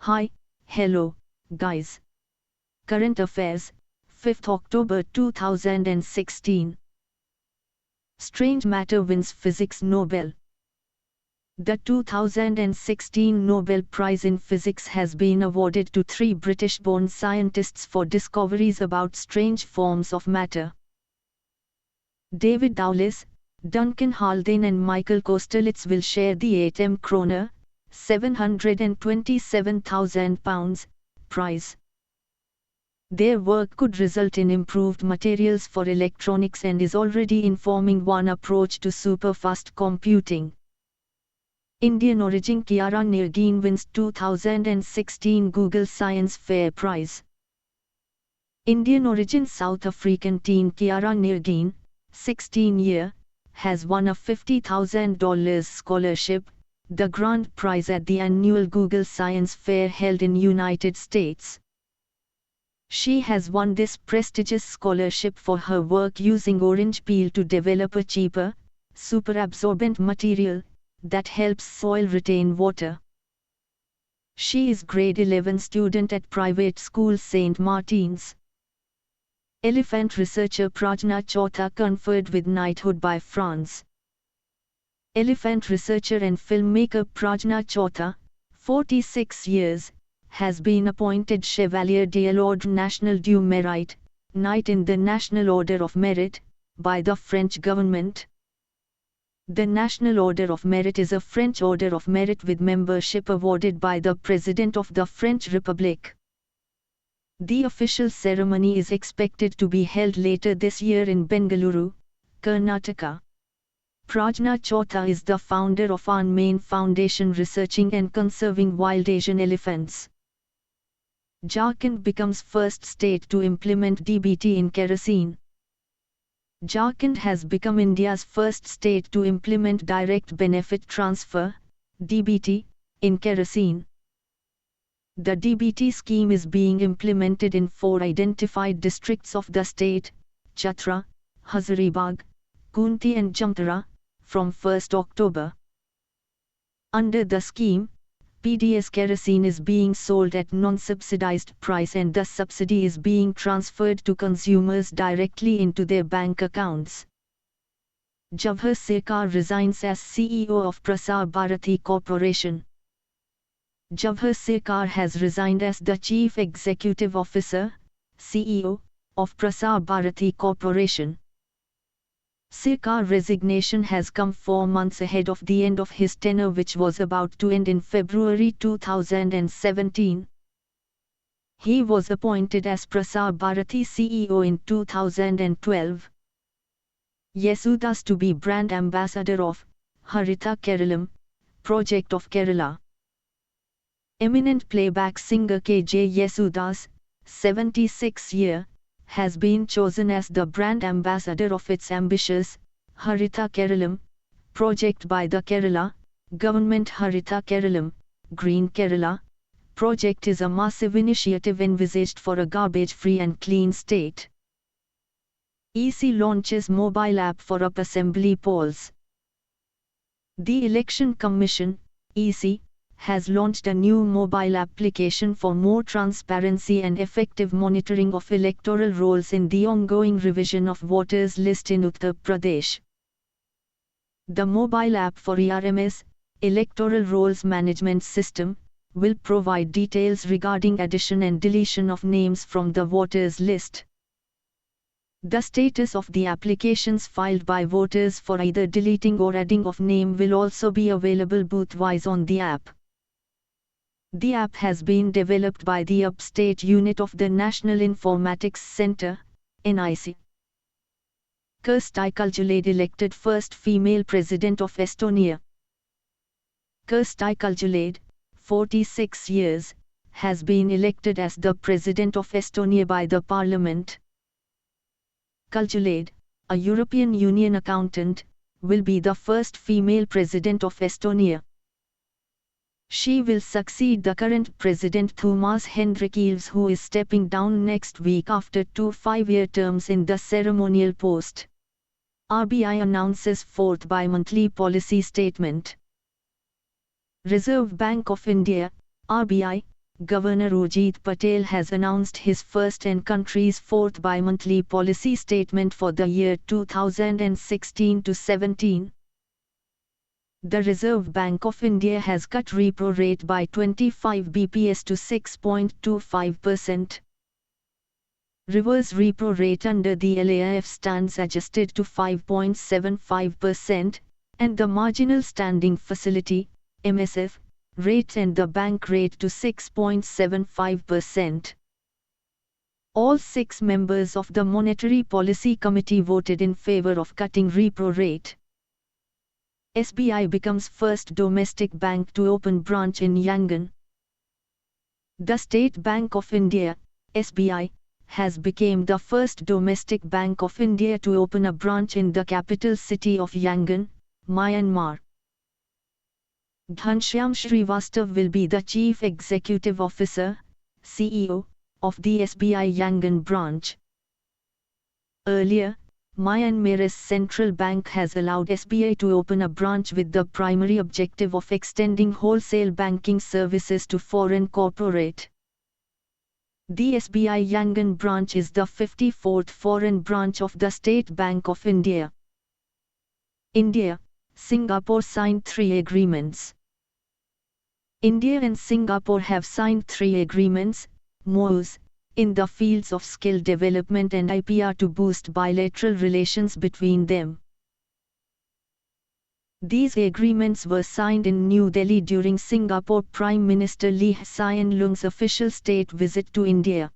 Hi, hello, guys. Current Affairs, 5th October 2016. Strange matter wins Physics Nobel. The 2016 Nobel Prize in Physics has been awarded to three British-born scientists for discoveries about strange forms of matter. David Dowless, Duncan Haldane and Michael Kosterlitz will share the 8M kroner, £727,000, prize. Their work could result in improved materials for electronics and is already informing one approach to superfast computing. Indian origin Kiara Nirgin wins 2016 Google Science Fair Prize. Indian origin South African teen Kiara Nirgin, 16 has won a $50,000 scholarship, the grand prize at the annual Google Science Fair held in United States. She has won this prestigious scholarship for her work using orange peel to develop a cheaper, superabsorbent material that helps soil retain water. She is grade 11 student at private school St. Martin's. Elephant researcher Prajna Chautha conferred with knighthood by France. Elephant researcher and filmmaker Prajna Chautha, 46 years, has been appointed Chevalier de l'Ordre National du Mérite, Knight in the National Order of Merit, by the French government. The National Order of Merit is a French order of merit with membership awarded by the President of the French Republic. The official ceremony is expected to be held later this year in Bengaluru, Karnataka. Prajna Chautha is the founder of Anmain Foundation researching and conserving wild Asian elephants. Jharkhand becomes first state to implement DBT in kerosene. Jharkhand has become India's first state to implement direct benefit transfer, DBT, in kerosene. The DBT scheme is being implemented in 4 identified districts of the state, Chatra, Hazaribagh, Kunti and Jamtara, from 1st October. Under the scheme, PDS kerosene is being sold at non-subsidized price and the subsidy is being transferred to consumers directly into their bank accounts. Jawahar Sircar resigns as CEO of Prasar Bharati Corporation. Jawahar Sircar has resigned as the Chief Executive Officer, CEO, of Prasar Bharati Corporation. Sircar's resignation has come 4 months ahead of the end of his tenure, which was about to end in February 2017. He was appointed as Prasar Bharati CEO in 2012. Yesudas to be brand ambassador of Harita Keralam, project of Kerala. Eminent playback singer K.J. Yesudas, 76 has been chosen as the brand ambassador of its ambitious Harita Keralam project by the Kerala government. Harita Keralam, Green Kerala project is a massive initiative envisaged for a garbage-free and clean state. EC launches mobile app for UP assembly polls. The Election Commission, EC, has launched a new mobile application for more transparency and effective monitoring of electoral rolls in the ongoing revision of voters' list in Uttar Pradesh. The mobile app for ERMS, Electoral Rolls Management System, will provide details regarding addition and deletion of names from the voters' list. The status of the applications filed by voters for either deleting or adding of name will also be available booth-wise on the app. The app has been developed by the upstate unit of the National Informatics Center, NIC. Kersti Kaljulaid elected first female president of Estonia. Kersti Kaljulaid, 46 years, has been elected as the president of Estonia by the parliament. Kaljulaid, a European Union accountant, will be the first female president of Estonia. She will succeed the current president Thomas Hendrik Ilves, who is stepping down next week after 2 5-year terms in the ceremonial post. RBI announces 4th bi-monthly policy statement. Reserve Bank of India, RBI, Governor Urjit Patel has announced his first and country's fourth bi-monthly policy statement for the year 2016 to 17. The Reserve Bank of India has cut repo rate by 25 bps to 6.25%. Reverse repo rate under the LAIF stands adjusted to 5.75%, and the marginal standing facility (MSF) rate and the bank rate to 6.75%. All 6 members of the Monetary Policy Committee voted in favor of cutting repo rate. SBI becomes first domestic bank to open branch in Yangon. The State Bank of India, SBI, has become the first domestic bank of India to open a branch in the capital city of Yangon, Myanmar. Ghanshyam Srivastav will be the Chief Executive Officer, CEO, of the SBI Yangon branch. Earlier, Myanmar's central bank has allowed SBI to open a branch with the primary objective of extending wholesale banking services to foreign corporate. The SBI Yangon branch is the 54th foreign branch of the State Bank of India. India, Singapore signed 3 agreements. India and Singapore have signed 3 agreements, MOUs, in the fields of skill development and IPR to boost bilateral relations between them. These agreements were signed in New Delhi during Singapore Prime Minister Lee Hsien Loong's official state visit to India.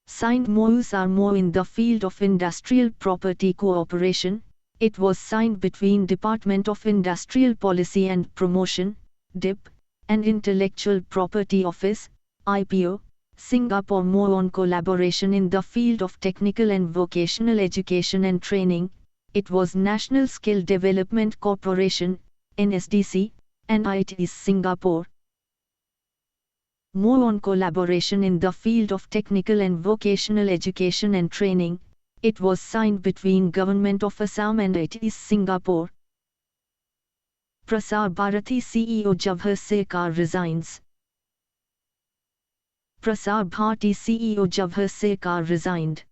Signed MOUs are more in the field of industrial property cooperation. It was signed between Department of Industrial Policy and Promotion, DIP, and Intellectual Property Office, IPO, Singapore MOU on collaboration in the field of technical and vocational education and training. It was National Skill Development Corporation, NSDC, and IT's Singapore. MOU on collaboration in the field of technical and vocational education and training. It was signed between Government of Assam and IT's Singapore. Prasar Bharati CEO Jawahar Sircar resigns. Prasar Bharati CEO Jawahar Sircar resigned.